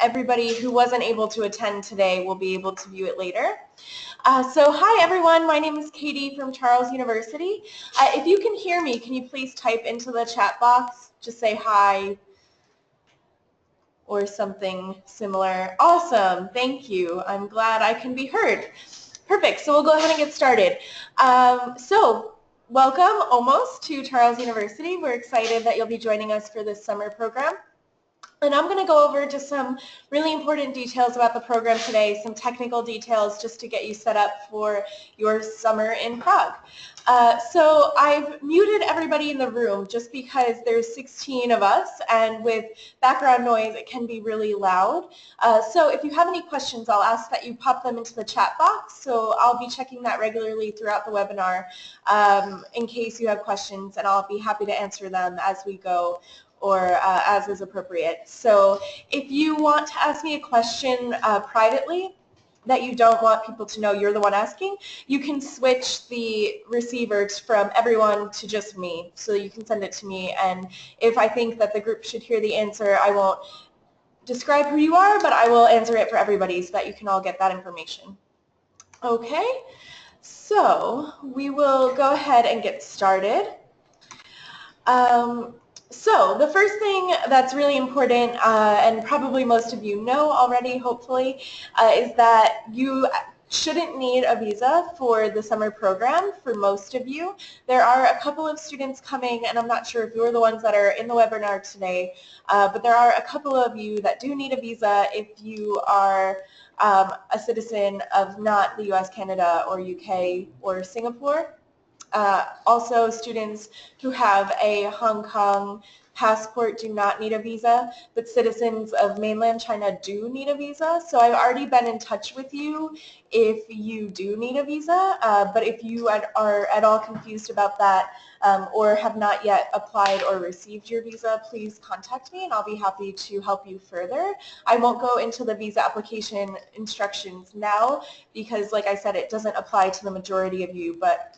everybody who wasn't able to attend today will be able to view it later. So hi everyone, my name is Katie from Charles University. If you can hear me, can you please type into the chat box, just say hi or something similar. Awesome, thank you. I'm glad I can be heard. Perfect, so we'll go ahead and get started. Welcome almost to Charles University. We're excited that you'll be joining us for this summer program. And I'm going to go over just some really important details about the program today, some technical details just to get you set up for your summer in Prague. So I've muted everybody in the room just because there's 16 of us, and with background noise it can be really loud. So if you have any questions, I'll ask that you pop them into the chat box. So I'll be checking that regularly throughout the webinar in case you have questions, and I'll be happy to answer them as we go or as is appropriate. So if you want to ask me a question privately that you don't want people to know you're the one asking, you can switch the receivers from everyone to just me. So you can send it to me, and if I think that the group should hear the answer, I won't describe who you are, but I will answer it for everybody so that you can all get that information. Okay, so we will go ahead and get started. So the first thing that's really important, and probably most of you know already, hopefully, is that you shouldn't need a visa for the summer program for most of you. There are a couple of students coming, and I'm not sure if you're the ones that are in the webinar today, but there are a couple of you that do need a visa if you are a citizen of not the US, Canada, or UK, or Singapore. Also, students who have a Hong Kong passport do not need a visa, but citizens of mainland China do need a visa. So I've already been in touch with you if you do need a visa, but if you are at all confused about that or have not yet applied or received your visa, please contact me and I'll be happy to help you further. I won't go into the visa application instructions now because, like I said, it doesn't apply to the majority of you, but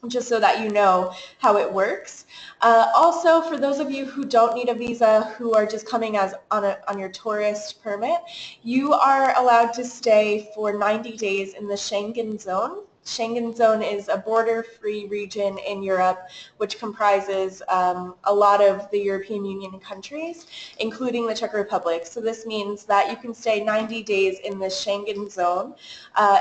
just so that you know how it works. Also, for those of you who don't need a visa, who are just coming as on your tourist permit, you are allowed to stay for 90 days in the Schengen zone. Schengen zone is a border-free region in Europe which comprises a lot of the European Union countries, including the Czech Republic. So this means that you can stay 90 days in the Schengen zone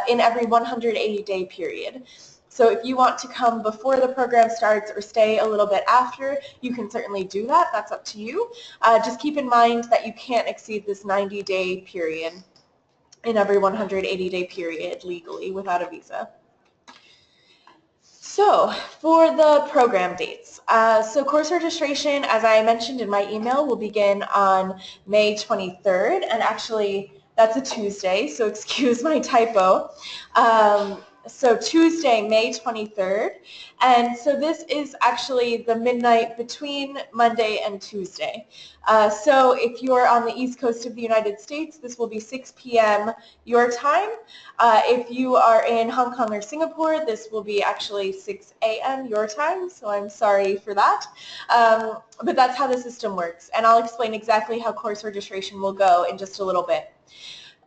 in every 180-day period. So if you want to come before the program starts or stay a little bit after, you can certainly do that. That's up to you. Just keep in mind that you can't exceed this 90-day period in every 180-day period legally without a visa. So for the program dates, so course registration, as I mentioned in my email, will begin on May 23rd, and actually that's a Tuesday, so excuse my typo. So Tuesday, May 23rd, and so this is actually the midnight between Monday and Tuesday. So if you're on the East Coast of the United States, this will be 6 p.m. your time. If you are in Hong Kong or Singapore, this will be actually 6 a.m. your time, so I'm sorry for that. But that's how the system works, and I'll explain exactly how course registration will go in just a little bit.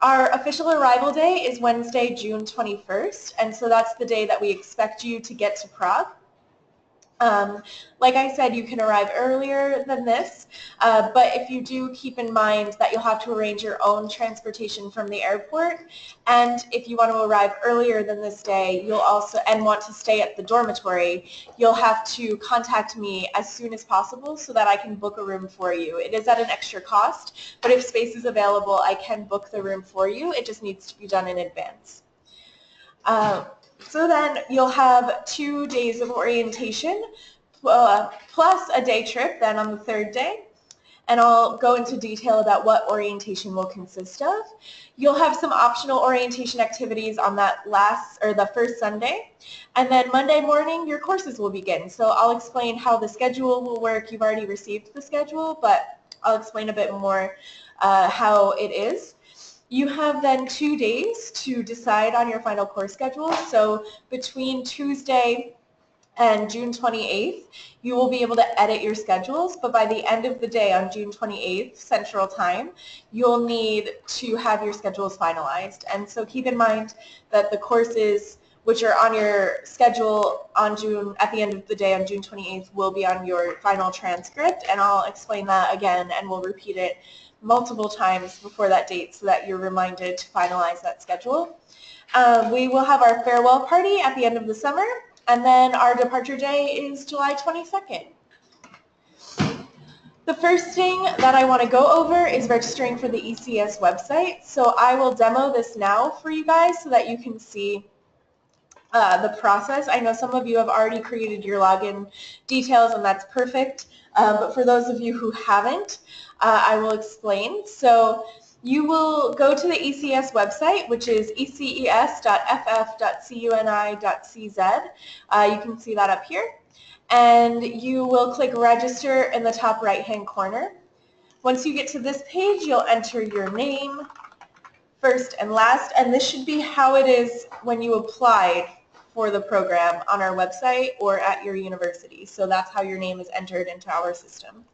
Our official arrival day is Wednesday, June 21st, and so that's the day that we expect you to get to Prague. Like I said, you can arrive earlier than this, but if you do, keep in mind that you'll have to arrange your own transportation from the airport, and if you want to arrive earlier than this day, you'll also, and want to stay at the dormitory, you'll have to contact me as soon as possible so that I can book a room for you. It is at an extra cost, but if space is available, I can book the room for you. It just needs to be done in advance. So then you'll have 2 days of orientation plus a day trip then on the third day, and I'll go into detail about what orientation will consist of. You'll have some optional orientation activities on that the first Sunday, and then Monday morning your courses will begin. So I'll explain how the schedule will work. You've already received the schedule, but I'll explain a bit more how it is. You have then 2 days to decide on your final course schedule. So between Tuesday and June 28th, you will be able to edit your schedules, but by the end of the day on June 28th Central Time, you'll need to have your schedules finalized. And so keep in mind that the courses which are on your schedule on at the end of the day on June 28th will be on your final transcript, and I'll explain that again and we'll repeat it multiple times before that date so that you're reminded to finalize that schedule. We will have our farewell party at the end of the summer, and then our departure day is July 22nd. The first thing that I want to go over is registering for the ECES website. So I will demo this now for you guys so that you can see the process. I know some of you have already created your login details, and that's perfect. But for those of you who haven't, I will explain. So you will go to the ECES website, which is eces.ff.cuni.cz. You can see that up here. And you will click register in the top right-hand corner. Once you get to this page, you'll enter your name, first and last, and this should be how it is when you applied for the program on our website or at your university. So that's how your name is entered into our system.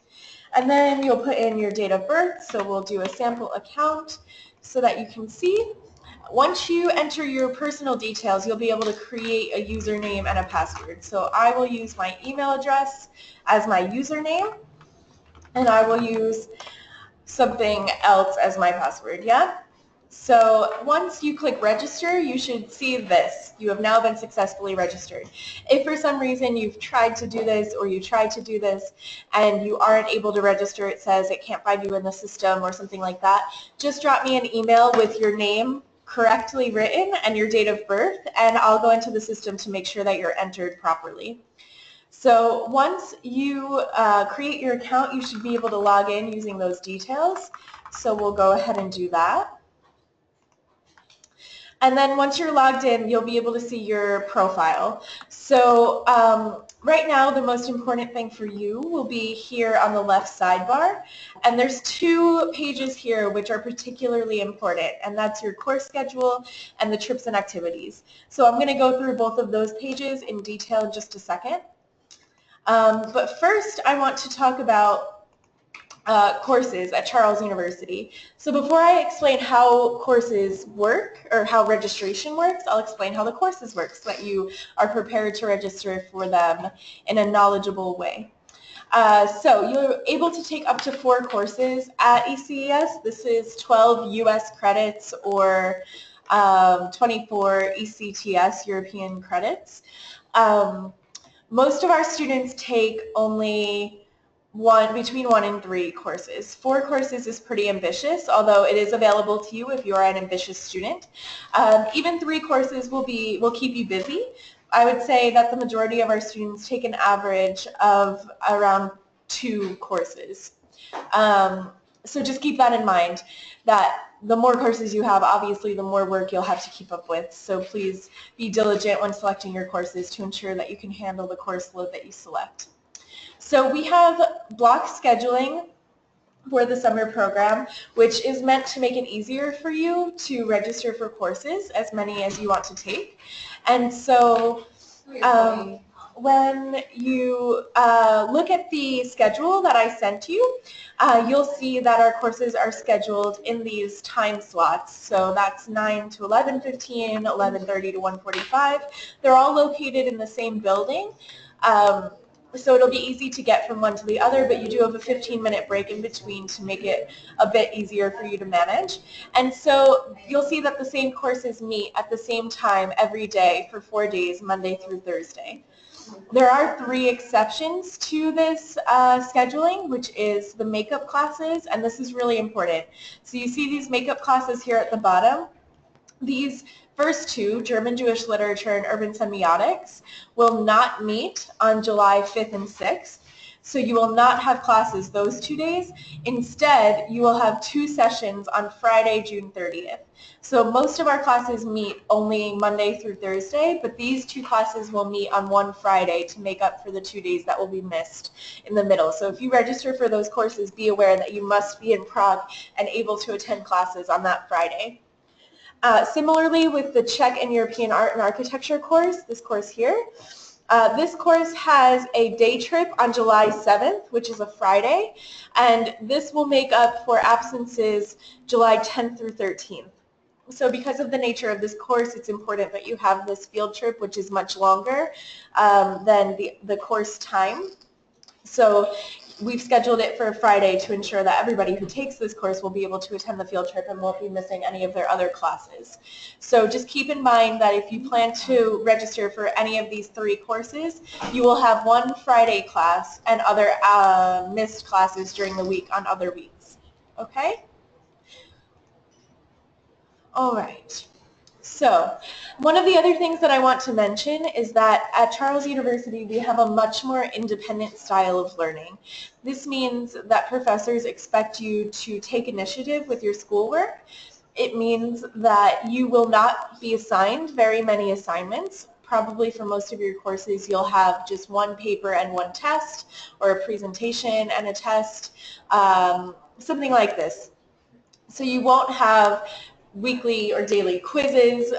And then you'll put in your date of birth, so we'll do a sample account so that you can see. Once you enter your personal details, you'll be able to create a username and a password. So I will use my email address as my username, and I will use something else as my password, yeah? So once you click register, you should see this. You have now been successfully registered. If for some reason you've tried to do this or you tried to do this and you aren't able to register, it says it can't find you in the system or something like that, just drop me an email with your name correctly written and your date of birth, and I'll go into the system to make sure that you're entered properly. So once you create your account, you should be able to log in using those details. So we'll go ahead and do that. And then once you're logged in, you'll be able to see your profile. So right now, the most important thing for you will be here on the left sidebar. And there's two pages here which are particularly important, and that's your course schedule and the trips and activities. So I'm going to go through both of those pages in detail in just a second. But first, I want to talk about courses at Charles University. So before I explain how courses work or how registration works, I'll explain how the courses work so that you are prepared to register for them in a knowledgeable way. So you're able to take up to 4 courses at ECES. This is 12 US credits or 24 ECTS, European credits. Most of our students take only between 1 and 3 courses. 4 courses is pretty ambitious, although it is available to you if you are an ambitious student. Even 3 courses will keep you busy. I would say that the majority of our students take an average of around 2 courses. So just keep that in mind, that the more courses you have, obviously the more work you'll have to keep up with. So please be diligent when selecting your courses to ensure that you can handle the course load that you select. So we have block scheduling for the summer program, which is meant to make it easier for you to register for courses, as many as you want to take. And so when you look at the schedule that I sent you, you'll see that our courses are scheduled in these time slots. So that's 9 to 11:15, 11:30 to 1:45. They're all located in the same building. So it'll be easy to get from one to the other, but you do have a 15-minute break in between to make it a bit easier for you to manage. And so you'll see that the same courses meet at the same time every day for 4 days, Monday through Thursday. There are 3 exceptions to this scheduling, which is the makeup classes, and this is really important. So you see these makeup classes here at the bottom. These first 2, German Jewish Literature and Urban Semiotics, will not meet on July 5th and 6th. So you will not have classes those 2 days. Instead, you will have 2 sessions on Friday, June 30th. So most of our classes meet only Monday through Thursday, but these 2 classes will meet on one Friday to make up for the 2 days that will be missed in the middle. So if you register for those courses, be aware that you must be in Prague and able to attend classes on that Friday. Similarly, with the Czech and European Art and Architecture course, this course here, This course has a day trip on July 7th, which is a Friday, and this will make up for absences July 10th through 13th. So because of the nature of this course, it's important that you have this field trip, which is much longer than the course time. So we've scheduled it for a Friday to ensure that everybody who takes this course will be able to attend the field trip and won't be missing any of their other classes. So just keep in mind that if you plan to register for any of these 3 courses, you will have one Friday class and other missed classes during the week on other weeks. Okay? All right. So one of the other things that I want to mention is that at Charles University we have a much more independent style of learning. This means that professors expect you to take initiative with your schoolwork. It means that you will not be assigned very many assignments. Probably for most of your courses you'll have just one paper and one test, or a presentation and a test, something like this. So you won't have weekly or daily quizzes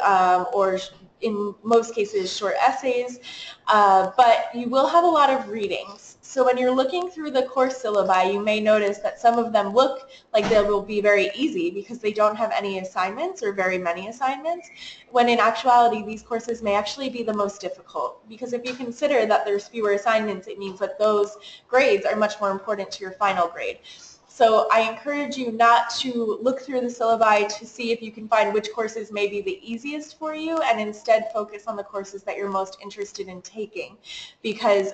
or in most cases short essays, but you will have a lot of readings. So when you're looking through the course syllabi, you may notice that some of them look like they will be very easy because they don't have any assignments or very many assignments, when in actuality these courses may actually be the most difficult, because if you consider that there's fewer assignments, it means that those grades are much more important to your final grade. So I encourage you not to look through the syllabi to see if you can find which courses may be the easiest for you, and instead focus on the courses that you're most interested in taking. Because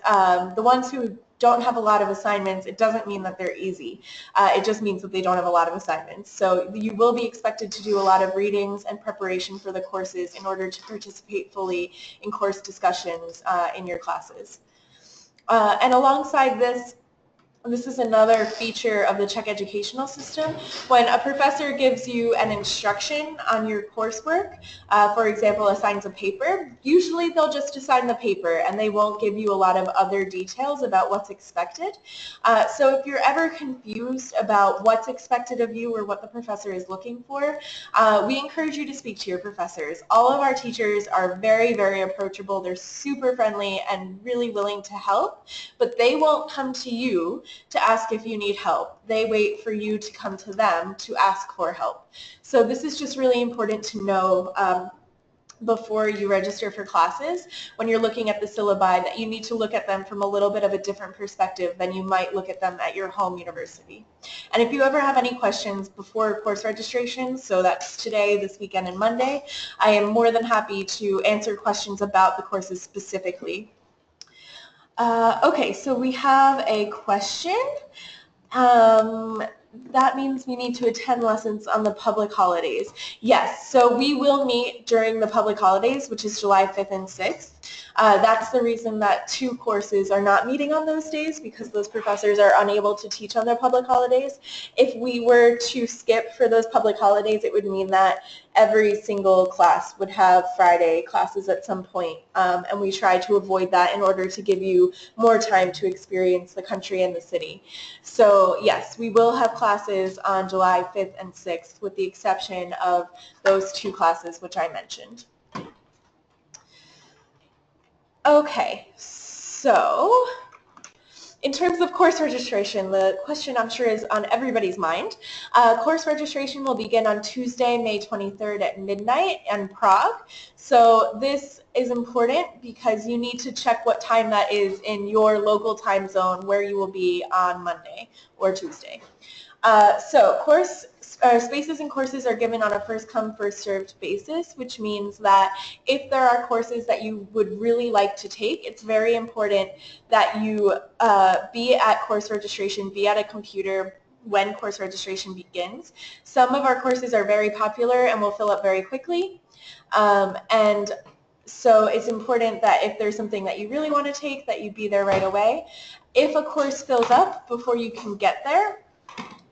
the ones who don't have a lot of assignments, it doesn't mean that they're easy. It just means that they don't have a lot of assignments. So you will be expected to do a lot of readings and preparation for the courses in order to participate fully in course discussions in your classes. And alongside this, this is another feature of the CZECH educational system. When a professor gives you an instruction on your coursework, for example, assigns a paper, usually they'll just assign the paper and they won't give you a lot of other details about what's expected. So if you're ever confused about what's expected of you or what the professor is looking for, we encourage you to speak to your professors. All of our teachers are very, very approachable. They're super friendly and really willing to help, but they won't come to you to ask if you need help. They wait for you to come to them to ask for help. So this is just really important to know before you register for classes, when you're looking at the syllabi, that you need to look at them from a little bit of a different perspective than you might look at them at your home university. And if you ever have any questions before course registration, so that's today, this weekend, and Monday, I am more than happy to answer questions about the courses specifically. Okay, so we have a question. That means we need to attend lessons on the public holidays. Yes, so we will meet during the public holidays, which is July 5th and 6th. That's the reason that 2 courses are not meeting on those days, because those professors are unable to teach on their public holidays. If we were to skip for those public holidays, it would mean that every single class would have Friday classes at some point, and we try to avoid that in order to give you more time to experience the country and the city. So yes, we will have classes on July 5th and 6th, with the exception of those 2 classes which I mentioned. Okay, so in terms of course registration, the question I'm sure is on everybody's mind. Course registration will begin on Tuesday, May 23rd at midnight in Prague. So this is important because you need to check what time that is in your local time zone where you will be on Monday or Tuesday. So spaces and courses are given on a first-come, first-served basis, which means that if there are courses that you would really like to take, it's very important that you be at course registration, be at a computer when course registration begins. Some of our courses are very popular and will fill up very quickly, and so it's important that if there's something that you really want to take, that you be there right away. If a course fills up before you can get there,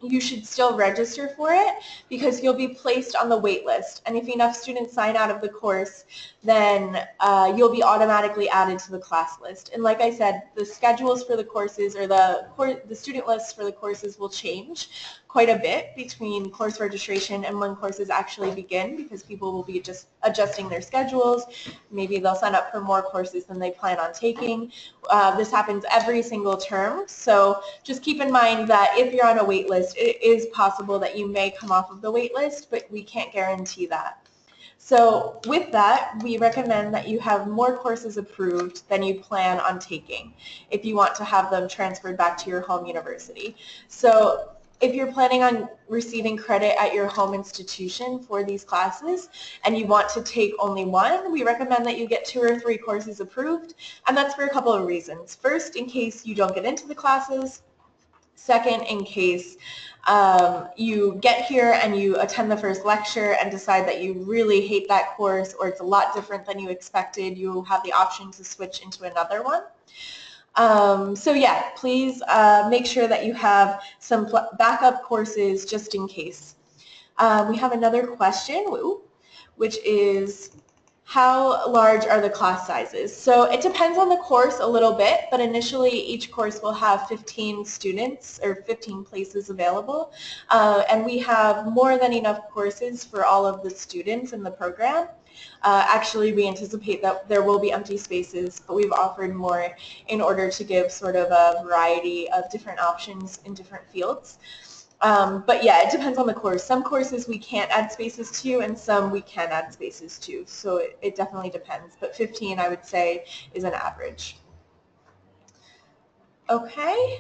you should still register for it because you'll be placed on the wait list. And if enough students sign out of the course, then you'll be automatically added to the class list. And like I said, the schedules for the courses or the student lists for the courses will change quite a bit between course registration and when courses actually begin, because people will be just adjusting their schedules. Maybe they'll sign up for more courses than they plan on taking. This happens every single term, so just keep in mind that if you're on a wait list, it is possible that you may come off of the wait list, but we can't guarantee that. So with that, we recommend that you have more courses approved than you plan on taking if you want to have them transferred back to your home university. So if you're planning on receiving credit at your home institution for these classes and you want to take only one, we recommend that you get 2 or 3 courses approved, and that's for a couple of reasons. First, in case you don't get into the classes. Second, in case you get here and you attend the first lecture and decide that you really hate that course or it's a lot different than you expected, you have the option to switch into another one. So yeah, please make sure that you have some backup courses just in case. We have another question, which is, how large are the class sizes? So it depends on the course a little bit, but initially each course will have 15 students or 15 places available, and we have more than enough courses for all of the students in the program. Actually, we anticipate that there will be empty spaces, but we've offered more in order to give sort of a variety of different options in different fields. But yeah, it depends on the course. Some courses we can't add spaces to, and some we can add spaces to. So it definitely depends. But 15, I would say, is an average. Okay.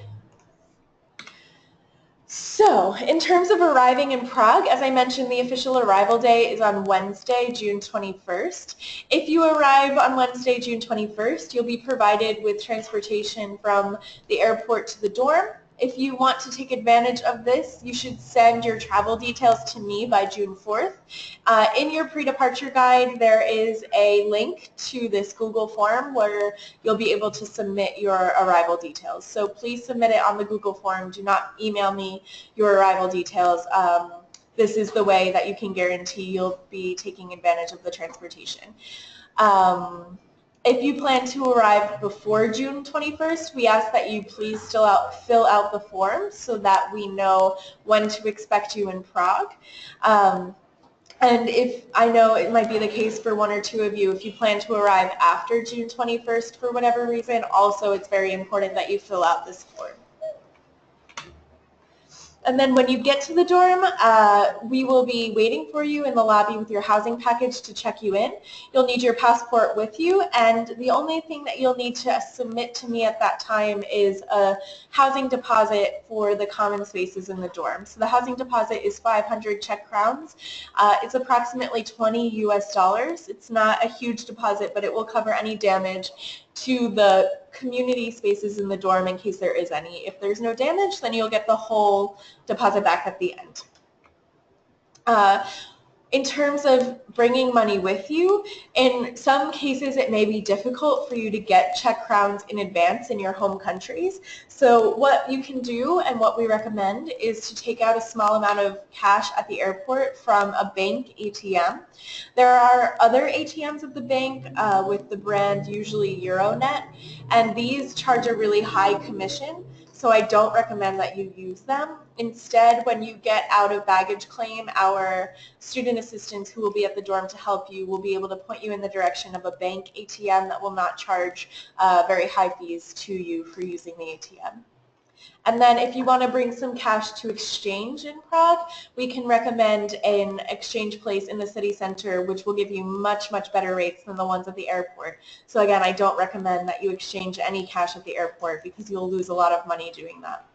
So, in terms of arriving in Prague, as I mentioned, the official arrival day is on Wednesday, June 21st. If you arrive on Wednesday, June 21st, you'll be provided with transportation from the airport to the dorm. If you want to take advantage of this, you should send your travel details to me by June 4th. In your pre-departure guide, there is a link to this Google form where you'll be able to submit your arrival details. So please submit it on the Google form. Do not email me your arrival details. This is the way that you can guarantee you'll be taking advantage of the transportation. If you plan to arrive before June 21st, we ask that you please still fill out the form so that we know when to expect you in Prague. And if I know it might be the case for 1 or 2 of you, if you plan to arrive after June 21st for whatever reason, also it's very important that you fill out this form. And then when you get to the dorm, we will be waiting for you in the lobby with your housing package to check you in. You'll need your passport with you, and the only thing that you'll need to submit to me at that time is a housing deposit for the common spaces in the dorm. So the housing deposit is 500 Czech crowns. It's approximately $20 US. It's not a huge deposit, but it will cover any damage to the community spaces in the dorm in case there is any. If there's no damage, then you'll get the whole deposit back at the end. In terms of bringing money with you, in some cases it may be difficult for you to get Czech crowns in advance in your home countries. So what you can do and what we recommend is to take out a small amount of cash at the airport from a bank ATM. There are other ATMs at the bank with the brand usually Euronet, and these charge a really high commission. So I don't recommend that you use them. Instead, when you get out of baggage claim, our student assistants who will be at the dorm to help you will be able to point you in the direction of a bank ATM that will not charge very high fees to you for using the ATM. And then if you want to bring some cash to exchange in Prague, we can recommend an exchange place in the city center which will give you much, much better rates than the ones at the airport. So again, I don't recommend that you exchange any cash at the airport because you'll lose a lot of money doing that.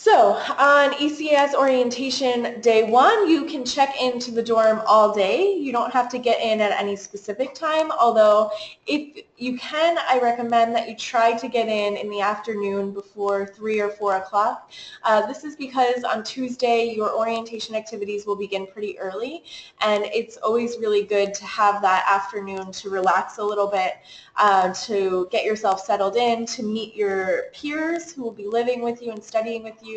So on ECES orientation day 1, you can check into the dorm all day. You don't have to get in at any specific time, although if you can, I recommend that you try to get in the afternoon before 3 or 4 o'clock. This is because on Tuesday your orientation activities will begin pretty early, and it's always really good to have that afternoon to relax a little bit, to get yourself settled in, to meet your peers who will be living with you and studying with you,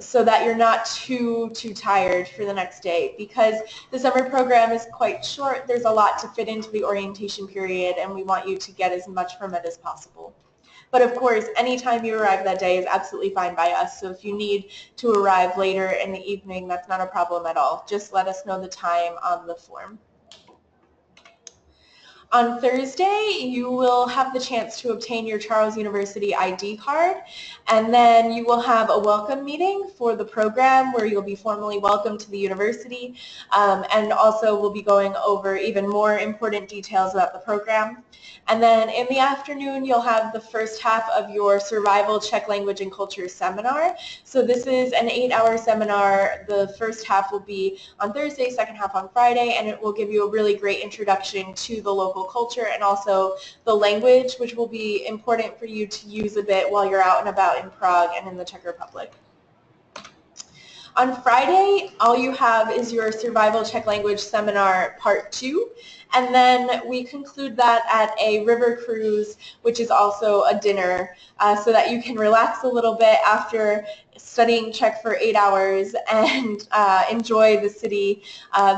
so that you're not too tired for the next day. Because the summer program is quite short, there's a lot to fit into the orientation period, and we want you to get as much from it as possible. But of course, anytime you arrive that day is absolutely fine by us. So if you need to arrive later in the evening, that's not a problem at all. Just let us know the time on the form. On Thursday, you will have the chance to obtain your Charles University ID card, and then you will have a welcome meeting for the program where you'll be formally welcomed to the university, and also we'll be going over even more important details about the program. And then in the afternoon, you'll have the first half of your Survival Czech Language and Culture seminar. So this is an 8-hour seminar. The first half will be on Thursday, second half on Friday, and it will give you a really great introduction to the local culture and also the language, which will be important for you to use a bit while you're out and about in Prague and in the Czech Republic. On Friday, all you have is your Survival Czech Language Seminar Part 2, and then we conclude that at a river cruise, which is also a dinner, so that you can relax a little bit after studying Czech for 8 hours and enjoy the city.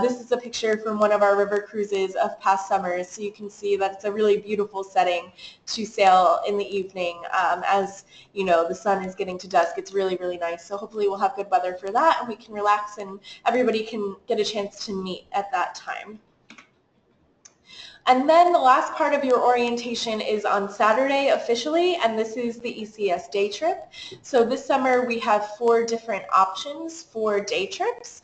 This is a picture from one of our river cruises of past summers, so you can see that it's a really beautiful setting to sail in the evening. As you know, the sun is getting to dusk. It's really, really nice. So hopefully we'll have good weather for that, and we can relax and everybody can get a chance to meet at that time. And then the last part of your orientation is on Saturday officially, and this is the ECES day trip. So this summer we have 4 different options for day trips.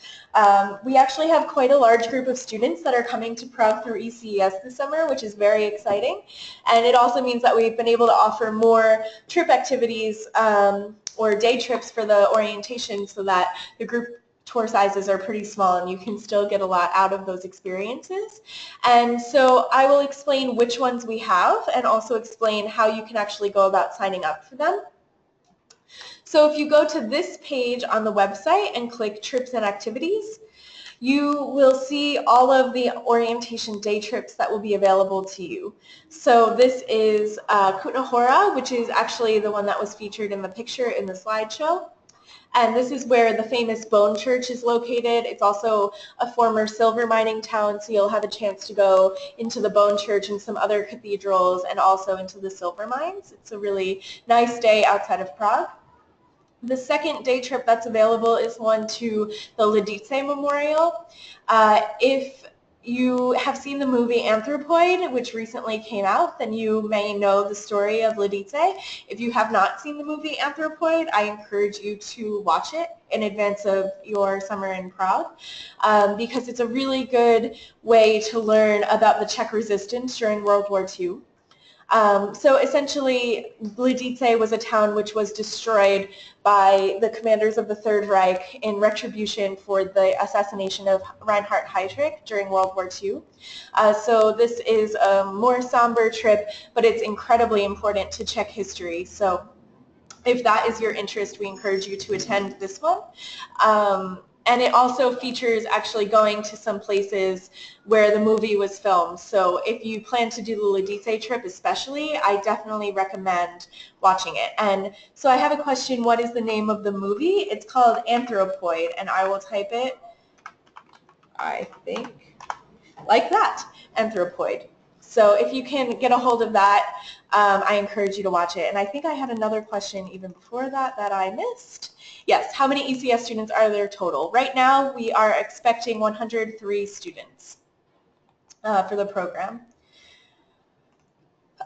We actually have quite a large group of students that are coming to Prague through ECES this summer, which is very exciting. And it also means that we've been able to offer more trip activities or day trips for the orientation so that the group tour sizes are pretty small and you can still get a lot out of those experiences. And so I will explain which ones we have and also explain how you can actually go about signing up for them. So if you go to this page on the website and click Trips and Activities, you will see all of the orientation day trips that will be available to you. So this is Kutná Hora, which is actually the one that was featured in the picture in the slideshow. And this is where the famous Bone Church is located. It's also a former silver mining town, so you'll have a chance to go into the Bone Church and some other cathedrals and also into the silver mines. It's a really nice day outside of Prague. The second day trip that's available is one to the Lidice Memorial. If you have seen the movie Anthropoid, which recently came out, then you may know the story of Lidice. If you have not seen the movie Anthropoid, I encourage you to watch it in advance of your summer in Prague, because it's a really good way to learn about the Czech resistance during World War II. So essentially, Lidice was a town which was destroyed by the commanders of the Third Reich in retribution for the assassination of Reinhard Heydrich during World War II. So this is a more somber trip, but it's incredibly important to Czech history. So if that is your interest, we encourage you to attend this one. And it also features actually going to some places where the movie was filmed. So if you plan to do the Lidice trip especially, I definitely recommend watching it. And so I have a question, what is the name of the movie? It's called Anthropoid, and I will type it, I think, like that, Anthropoid. So if you can get a hold of that, I encourage you to watch it. And I think I had another question even before that that I missed. Yes, how many ECS students are there total? Right now we are expecting 103 students for the program.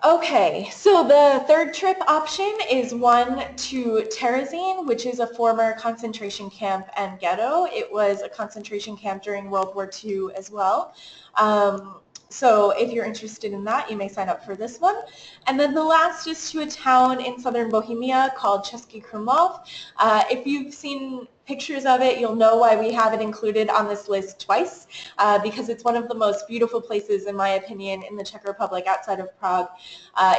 Okay, so the third trip option is one to Terezín, which is a former concentration camp and ghetto. It was a concentration camp during World War II as well. So if you're interested in that, you may sign up for this one. And then the last is to a town in southern Bohemia called Český Krumlov. If you've seen pictures of it, you'll know why we have it included on this list twice, because it's one of the most beautiful places, in my opinion, in the Czech Republic outside of Prague.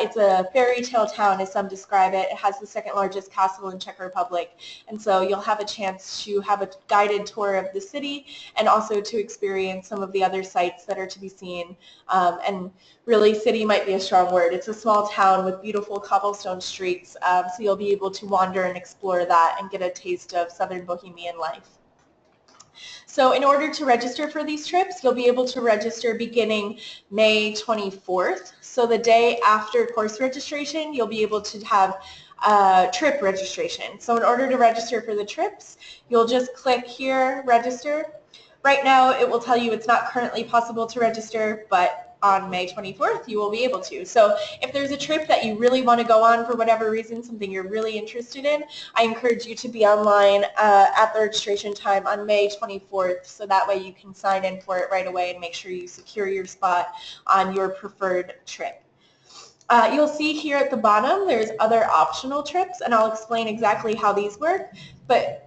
It's a fairy tale town, as some describe it. It has the second largest castle in Czech Republic, and so you'll have a chance to have a guided tour of the city and also to experience some of the other sites that are to be seen. And really, city might be a strong word. It's a small town with beautiful cobblestone streets, so you'll be able to wander and explore that and get a taste of southern Bohemian life. So in order to register for these trips, you'll be able to register beginning May 24th. So the day after course registration, you'll be able to have trip registration. So in order to register for the trips, you'll just click here, register. Right now, it will tell you it's not currently possible to register, but on May 24th, you will be able to. So if there's a trip that you really want to go on for whatever reason, something you're really interested in, I encourage you to be online at the registration time on May 24th, so that way you can sign in for it right away and make sure you secure your spot on your preferred trip. You'll see here at the bottom there's other optional trips, and I'll explain exactly how these work, but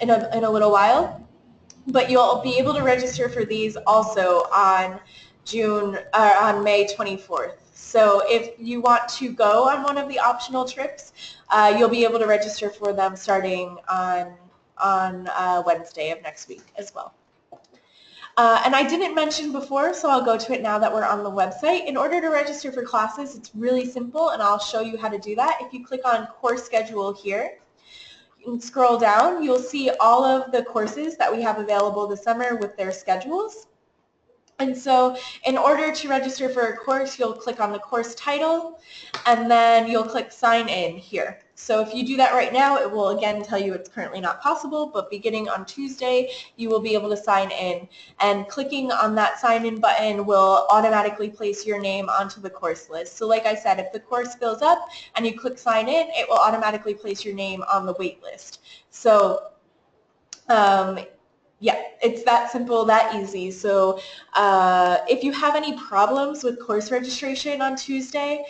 in a little while. But you'll be able to register for these also on May 24th. So if you want to go on one of the optional trips, you'll be able to register for them starting on Wednesday of next week as well. And I didn't mention before, so I'll go to it now that we're on the website. In order to register for classes, it's really simple, and I'll show you how to do that. If you click on course schedule here, and scroll down, you'll see all of the courses that we have available this summer with their schedules. And so in order to register for a course, you'll click on the course title, and then you'll click sign in here. So if you do that right now, it will again tell you it's currently not possible, but beginning on Tuesday, you will be able to sign in. And clicking on that sign in button will automatically place your name onto the course list. So like I said, if the course fills up and you click sign in, it will automatically place your name on the wait list. So yeah, it's that simple, that easy. So if you have any problems with course registration on Tuesday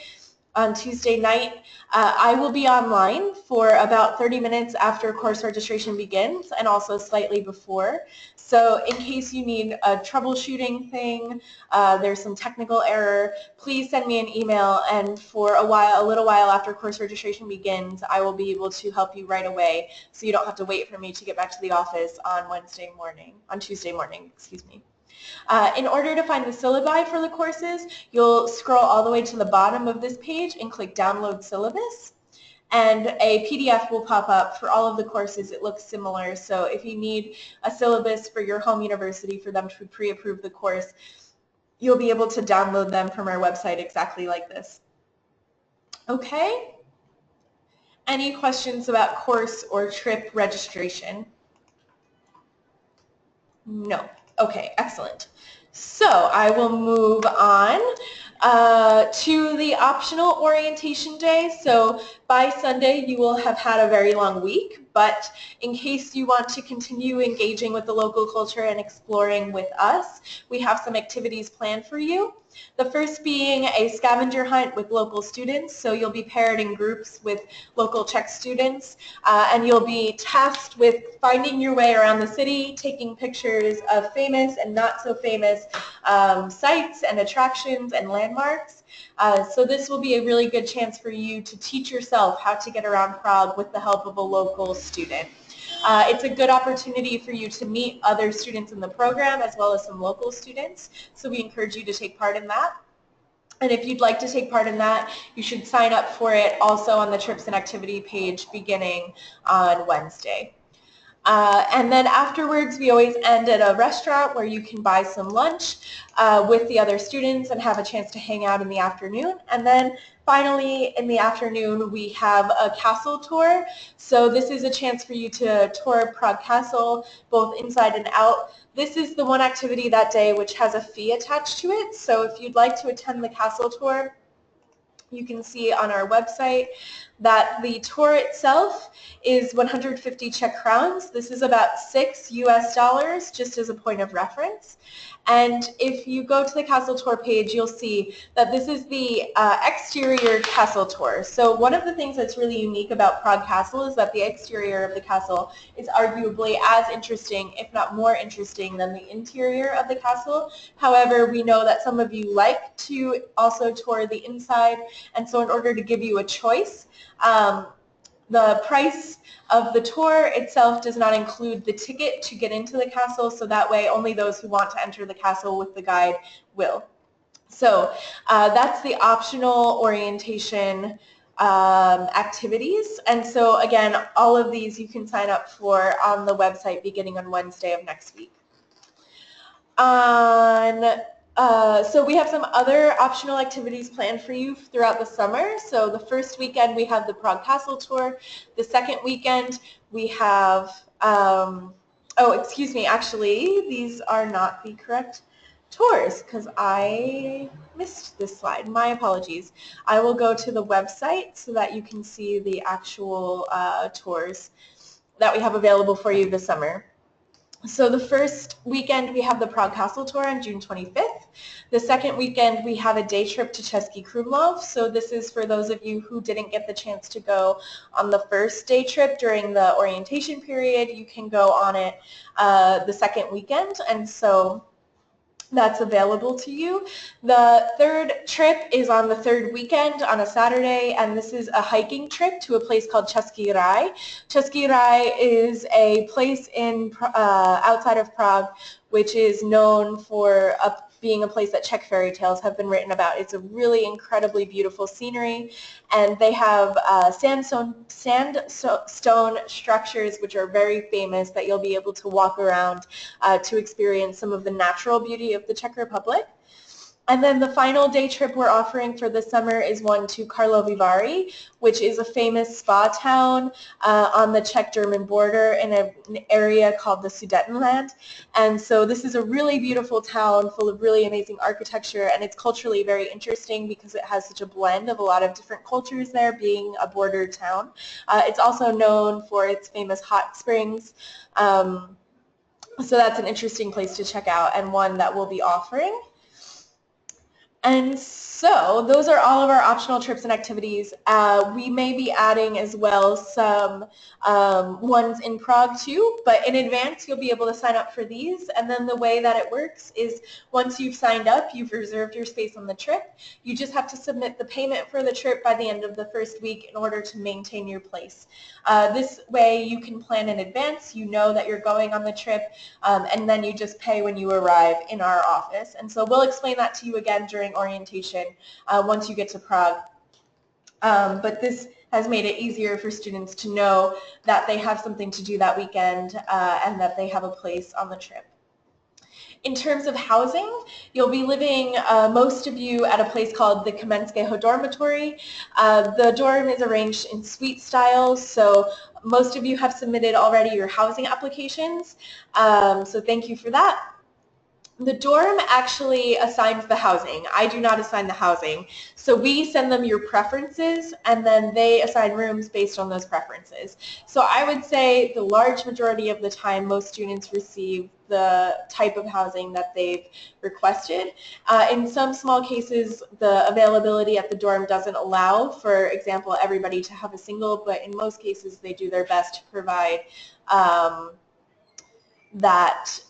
night, I will be online for about 30 minutes after course registration begins and also slightly before. So in case you need a troubleshooting thing, there's some technical error, please send me an email, and for a little while after course registration begins, I will be able to help you right away, so you don't have to wait for me to get back to the office on Tuesday morning, excuse me. In order to find the syllabi for the courses, you'll scroll all the way to the bottom of this page and click Download Syllabus, and a PDF will pop up for all of the courses. It looks similar, so if you need a syllabus for your home university for them to pre-approve the course, you'll be able to download them from our website exactly like this. Okay? Any questions about course or trip registration? No. Okay, excellent. So I will move on to the optional orientation day. So by Sunday, you will have had a very long week, but in case you want to continue engaging with the local culture and exploring with us, we have some activities planned for you. The first being a scavenger hunt with local students, so you'll be paired in groups with local Czech students, and you'll be tasked with finding your way around the city, taking pictures of famous and not so famous sites and attractions and landmarks. So this will be a really good chance for you to teach yourself how to get around Prague with the help of a local student. It's a good opportunity for you to meet other students in the program as well as some local students, so we encourage you to take part in that. And if you'd like to take part in that, you should sign up for it also on the Trips and Activity page beginning on Wednesday. And then afterwards, we always end at a restaurant where you can buy some lunch with the other students and have a chance to hang out in the afternoon. And then finally, in the afternoon, we have a castle tour. So this is a chance for you to tour Prague Castle, both inside and out. This is the one activity that day which has a fee attached to it. So if you'd like to attend the castle tour, You can see on our website that the tour itself is 150 Czech crowns. This is about $6 US, just as a point of reference. And if you go to the castle tour page, you'll see that this is the exterior castle tour. So one of the things that's really unique about Prague Castle is that the exterior of the castle is arguably as interesting, if not more interesting, than the interior of the castle. However, we know that some of you like to also tour the inside, and so in order to give you a choice, the price of the tour itself does not include the ticket to get into the castle, so that way only those who want to enter the castle with the guide will. So that's the optional orientation activities. And so again, all of these you can sign up for on the website beginning on Wednesday of next week. So we have some other optional activities planned for you throughout the summer. So the first weekend we have the Prague Castle tour. The second weekend we have, actually these are not the correct tours because I missed this slide. My apologies. I will go to the website so that you can see the actual tours that we have available for you this summer. So the first weekend we have the Prague Castle tour on June 25th. The second weekend we have a day trip to Český Krumlov. So this is for those of you who didn't get the chance to go on the first day trip during the orientation period. You can go on it the second weekend, and so that's available to you. The third trip is on the third weekend on a Saturday, and this is a hiking trip to a place called Český Raj. Český Raj is a place in outside of Prague which is known for being a place that Czech fairy tales have been written about. It's a really incredibly beautiful scenery, and they have sandstone structures which are very famous that you'll be able to walk around to experience some of the natural beauty of the Czech Republic. And then the final day trip we're offering for this summer is one to Karlovy Vary, which is a famous spa town on the Czech-German border in an area called the Sudetenland. And so this is a really beautiful town full of really amazing architecture, and it's culturally very interesting because it has such a blend of a lot of different cultures there, being a border town. It's also known for its famous hot springs. So that's an interesting place to check out and one that we'll be offering. And so those are all of our optional trips and activities. We may be adding as well some ones in Prague too, but in advance you'll be able to sign up for these. And then the way that it works is once you've signed up, you've reserved your space on the trip, you just have to submit the payment for the trip by the end of the first week in order to maintain your place. This way you can plan in advance, you know that you're going on the trip, and then you just pay when you arrive in our office. And so we'll explain that to you again during orientation once you get to Prague. But this has made it easier for students to know that they have something to do that weekend and that they have a place on the trip. In terms of housing, you'll be living, most of you, at a place called the Kamenského dormitory. The dorm is arranged in suite style, so most of you have submitted already your housing applications, so thank you for that. The dorm actually assigns the housing. I do not assign the housing. So we send them your preferences, and then they assign rooms based on those preferences. So I would say the large majority of the time most students receive the type of housing that they've requested. In some small cases, the availability at the dorm doesn't allow, for example, everybody to have a single, but in most cases they do their best to provide that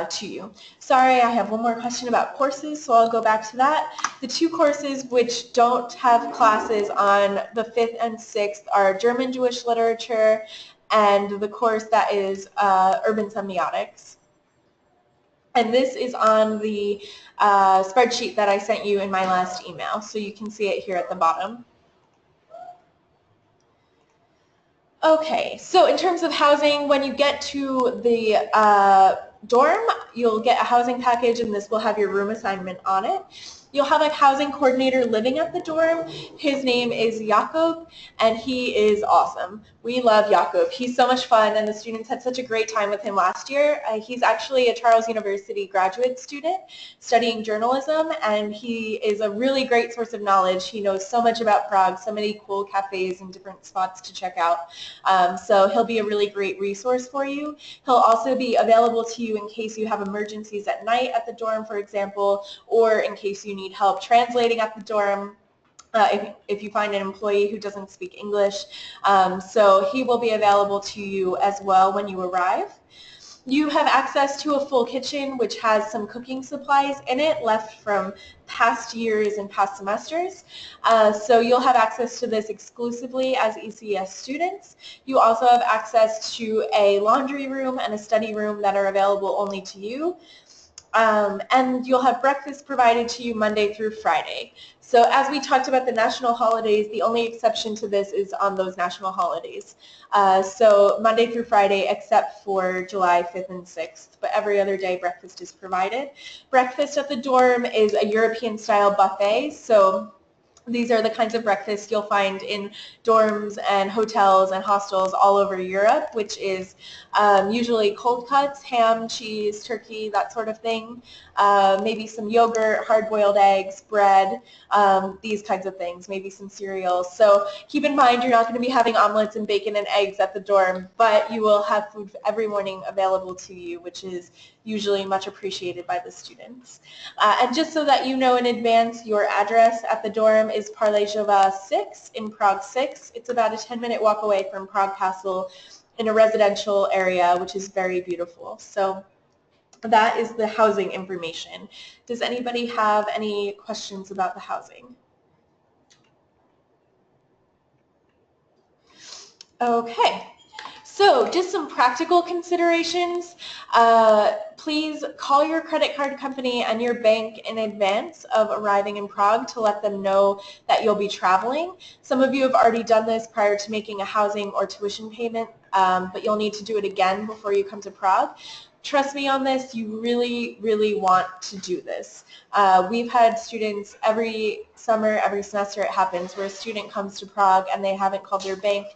to you. Sorry, I have one more question about courses, so I'll go back to that. The two courses which don't have classes on the 5th and 6th are German Jewish Literature and the course that is Urban Semiotics. And this is on the spreadsheet that I sent you in my last email, so you can see it here at the bottom. Okay, so in terms of housing, when you get to the dorm, you'll get a housing package, and this will have your room assignment on it. You'll have a housing coordinator living at the dorm. His name is Jakob, and he is awesome. We love Jakob. He's so much fun, and the students had such a great time with him last year. He's actually a Charles University graduate student studying journalism, and he is a really great source of knowledge. He knows so much about Prague, so many cool cafes and different spots to check out. So he'll be a really great resource for you. He'll also be available to you in case you have emergencies at night at the dorm, for example, or in case you need help translating at the dorm. If you find an employee who doesn't speak English. So he will be available to you as well when you arrive. You have access to a full kitchen which has some cooking supplies in it left from past years and past semesters. So you'll have access to this exclusively as ECES students. You also have access to a laundry room and a study room that are available only to you. And you'll have breakfast provided to you Monday through Friday. So as we talked about the national holidays, the only exception to this is on those national holidays. So Monday through Friday except for July 5th and 6th, but every other day breakfast is provided. Breakfast at the dorm is a European style buffet, so these are the kinds of breakfasts you'll find in dorms and hotels and hostels all over Europe, which is usually cold cuts, ham, cheese, turkey, that sort of thing, maybe some yogurt, hard-boiled eggs, bread, these kinds of things, maybe some cereals. So keep in mind you're not going to be having omelets and bacon and eggs at the dorm, but you will have food every morning available to you, which is usually much appreciated by the students. And just so that you know in advance, your address at the dorm is Parlejova 6 in Prague 6. It's about a 10-minute walk away from Prague Castle in a residential area, which is very beautiful. So that is the housing information. Does anybody have any questions about the housing? Okay. So just some practical considerations. Please call your credit card company and your bank in advance of arriving in Prague to let them know that you'll be traveling. Some of you have already done this prior to making a housing or tuition payment, but you'll need to do it again before you come to Prague. Trust me on this, you really, really want to do this. We've had students every summer, every semester it happens, where a student comes to Prague and they haven't called their bank,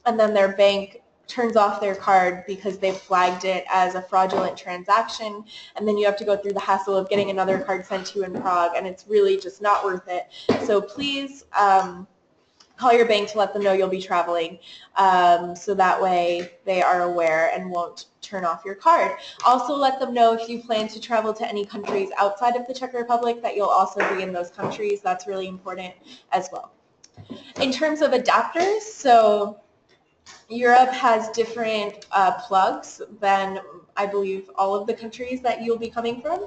and then their bank turns off their card because they've flagged it as a fraudulent transaction, and then you have to go through the hassle of getting another card sent to you in Prague, and it's really just not worth it. So please call your bank to let them know you'll be traveling, so that way they are aware and won't turn off your card. Also let them know if you plan to travel to any countries outside of the Czech Republic that you'll also be in those countries. That's really important as well. In terms of adapters, so Europe has different plugs than, I believe, all of the countries that you'll be coming from.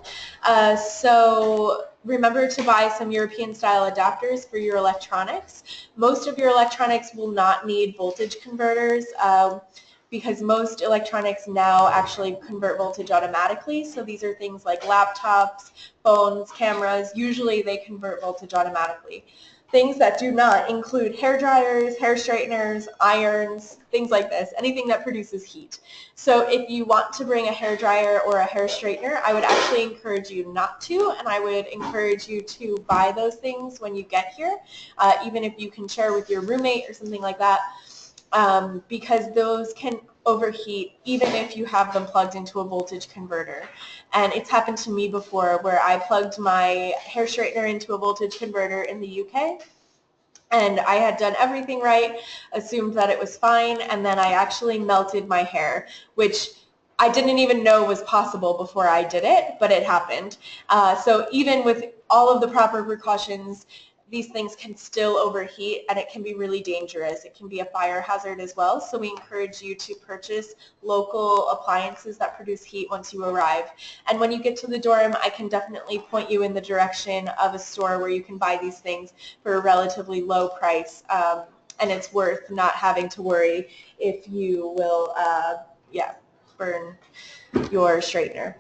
So remember to buy some European-style adapters for your electronics. Most of your electronics will not need voltage converters because most electronics now actually convert voltage automatically. So these are things like laptops, phones, cameras. Usually they convert voltage automatically. Things that do not include hair dryers, hair straighteners, irons, things like this, anything that produces heat. So if you want to bring a hair dryer or a hair straightener, I would actually encourage you not to, and I would encourage you to buy those things when you get here, even if you can share with your roommate or something like that, because those can overheat even if you have them plugged into a voltage converter. And it's happened to me before where I plugged my hair straightener into a voltage converter in the UK, and I had done everything right, assumed that it was fine, and then I actually melted my hair, which I didn't even know was possible before I did it, but it happened. So even with all of the proper precautions, these things can still overheat, and it can be really dangerous. It can be a fire hazard as well, so we encourage you to purchase local appliances that produce heat once you arrive. And when you get to the dorm, I can definitely point you in the direction of a store where you can buy these things for a relatively low price, and it's worth not having to worry if you will burn your straightener.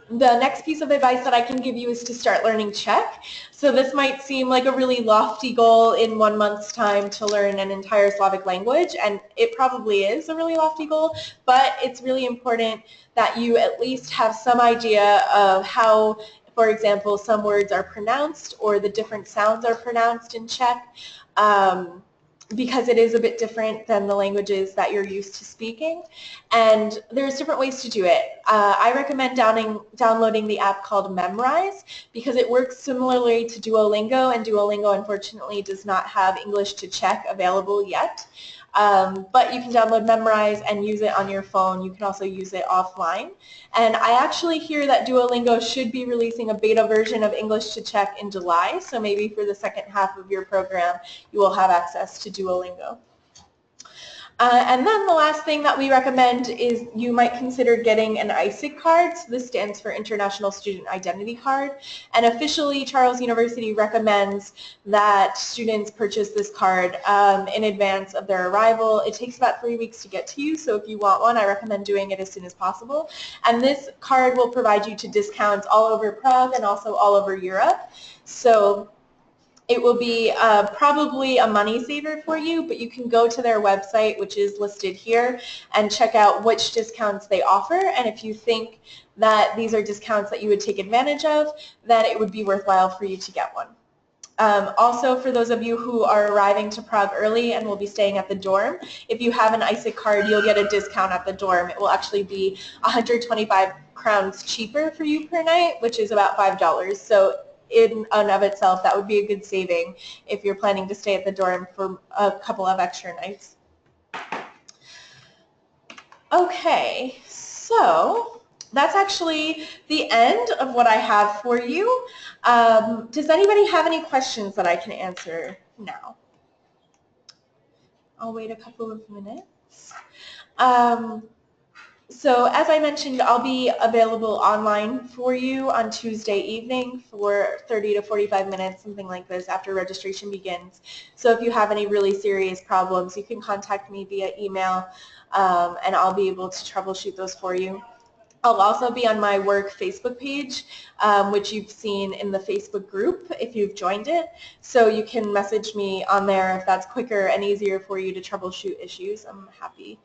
The next piece of advice that I can give you is to start learning Czech. So this might seem like a really lofty goal in 1 month's time to learn an entire Slavic language, and it probably is a really lofty goal, but it's really important that you at least have some idea of how For example, some words are pronounced or the different sounds are pronounced in Czech. Because it is a bit different than the languages that you're used to speaking. And there's different ways to do it. I recommend downloading the app called Memrise because it works similarly to Duolingo, and Duolingo unfortunately does not have English to Czech available yet. But you can download Memrise and use it on your phone. You can also use it offline. And I actually hear that Duolingo should be releasing a beta version of English to Czech in July, so maybe for the second half of your program you will have access to Duolingo. And then the last thing that we recommend is you might consider getting an ECEC card. So this stands for International Student Identity Card. And officially, Charles University recommends that students purchase this card in advance of their arrival. It takes about 3 weeks to get to you, so if you want one, I recommend doing it as soon as possible. And this card will provide you to discounts all over Prague and also all over Europe. So it will be probably a money saver for you, but you can go to their website, which is listed here, and check out which discounts they offer. And if you think that these are discounts that you would take advantage of, then it would be worthwhile for you to get one. Also, for those of you who are arriving to Prague early and will be staying at the dorm, if you have an ECEC card, you'll get a discount at the dorm. It will actually be 125 crowns cheaper for you per night, which is about $5. So in and of itself, that would be a good saving if you're planning to stay at the dorm for a couple of extra nights. Okay, so that's actually the end of what I have for you. Does anybody have any questions that I can answer now? I'll wait a couple of minutes. So as I mentioned, I'll be available online for you on Tuesday evening for 30 to 45 minutes, something like this, after registration begins. So if you have any really serious problems, you can contact me via email, and I'll be able to troubleshoot those for you. I'll also be on my work Facebook page, which you've seen in the Facebook group if you've joined it. So you can message me on there if that's quicker and easier for you to troubleshoot issues. I'm happy.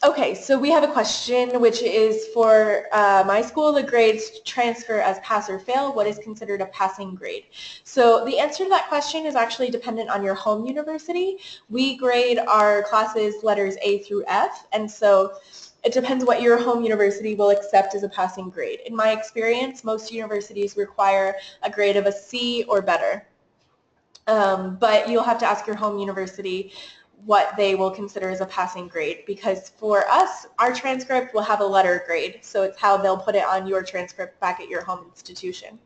Okay, so we have a question which is for my school, the grades transfer as pass or fail. What is considered a passing grade? So the answer to that question is actually dependent on your home university. We grade our classes letters A through F, and so it depends what your home university will accept as a passing grade. In my experience, most universities require a grade of a C or better, but you'll have to ask your home university what they will consider as a passing grade, because for us, our transcript will have a letter grade, so it's how they'll put it on your transcript back at your home institution.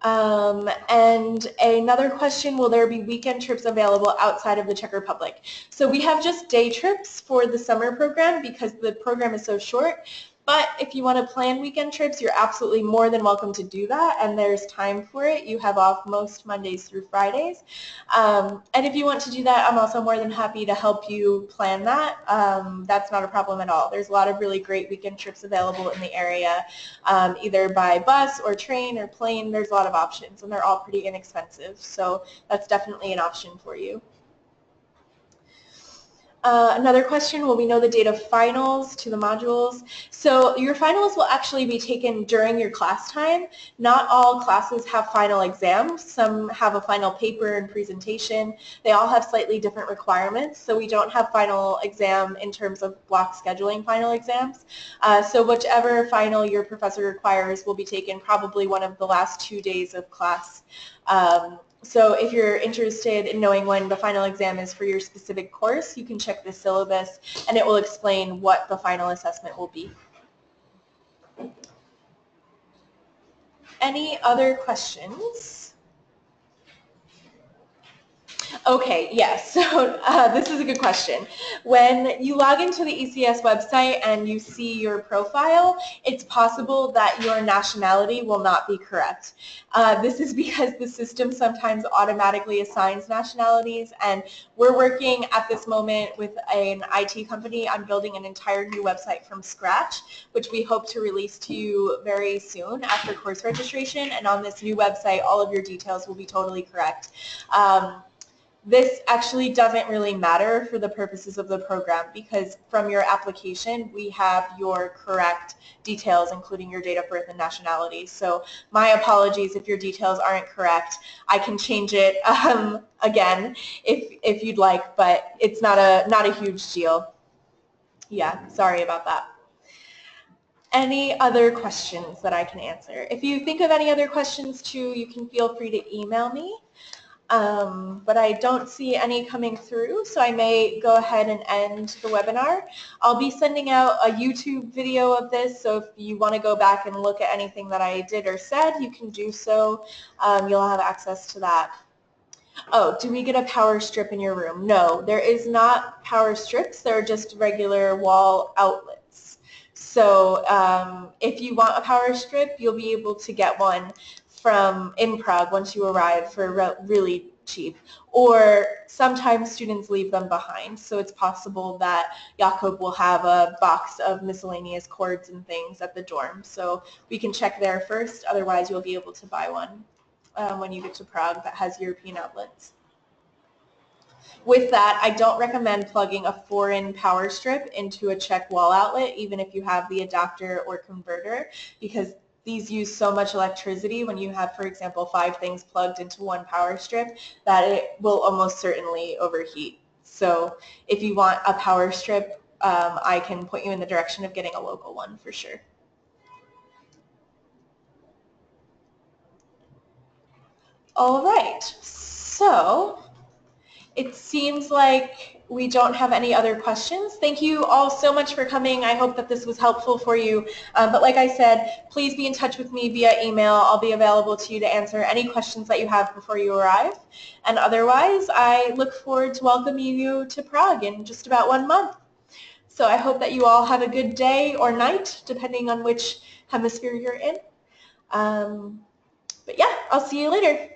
And another question, will there be weekend trips available outside of the Czech Republic? So we have just day trips for the summer program because the program is so short. But if you want to plan weekend trips, you're absolutely more than welcome to do that, and there's time for it. You have off most Mondays through Fridays. And if you want to do that, I'm also more than happy to help you plan that. That's not a problem at all. There's a lot of really great weekend trips available in the area, either by bus or train or plane. There's a lot of options, and they're all pretty inexpensive. So that's definitely an option for you. Another question, will we know the date of finals to the modules? So your finals will actually be taken during your class time. Not all classes have final exams. Some have a final paper and presentation. They all have slightly different requirements, so we don't have final exam in terms of block scheduling final exams. So whichever final your professor requires will be taken probably one of the last 2 days of class. So if you're interested in knowing when the final exam is for your specific course, you can check the syllabus and it will explain what the final assessment will be. Any other questions? Okay, yes, so this is a good question. When you log into the ECES website and you see your profile, it's possible that your nationality will not be correct. This is because the system sometimes automatically assigns nationalities, and we're working at this moment with an IT company on building an entire new website from scratch, which we hope to release to you very soon after course registration, and on this new website all of your details will be totally correct. this actually doesn't really matter for the purposes of the program because from your application we have your correct details, including your date of birth and nationality. So my apologies if your details aren't correct. I can change it again if you'd like, but it's not a huge deal. Yeah, sorry about that. Any other questions that I can answer? If you think of any other questions too, you can feel free to email me. But I don't see any coming through, so I may go ahead and end the webinar. I'll be sending out a YouTube video of this, so if you want to go back and look at anything that I did or said, you can do so. You'll have access to that. Oh, do we get a power strip in your room? No, there is not power strips. They're just regular wall outlets. So if you want a power strip, you'll be able to get one in Prague once you arrive for really cheap. Or sometimes students leave them behind, so it's possible that Jakob will have a box of miscellaneous cords and things at the dorm. So we can check there first, otherwise you'll be able to buy one when you get to Prague that has European outlets. With that, I don't recommend plugging a foreign power strip into a Czech wall outlet, even if you have the adapter or converter, because these use so much electricity when you have, for example, 5 things plugged into one power strip that it will almost certainly overheat. So if you want a power strip, I can point you in the direction of getting a local one for sure. All right, so it seems like we don't have any other questions. Thank you all so much for coming. I hope that this was helpful for you. But like I said, please be in touch with me via email. I'll be available to you to answer any questions that you have before you arrive. And otherwise, I look forward to welcoming you to Prague in just about 1 month. So I hope that you all have a good day or night, depending on which hemisphere you're in. But yeah, I'll see you later.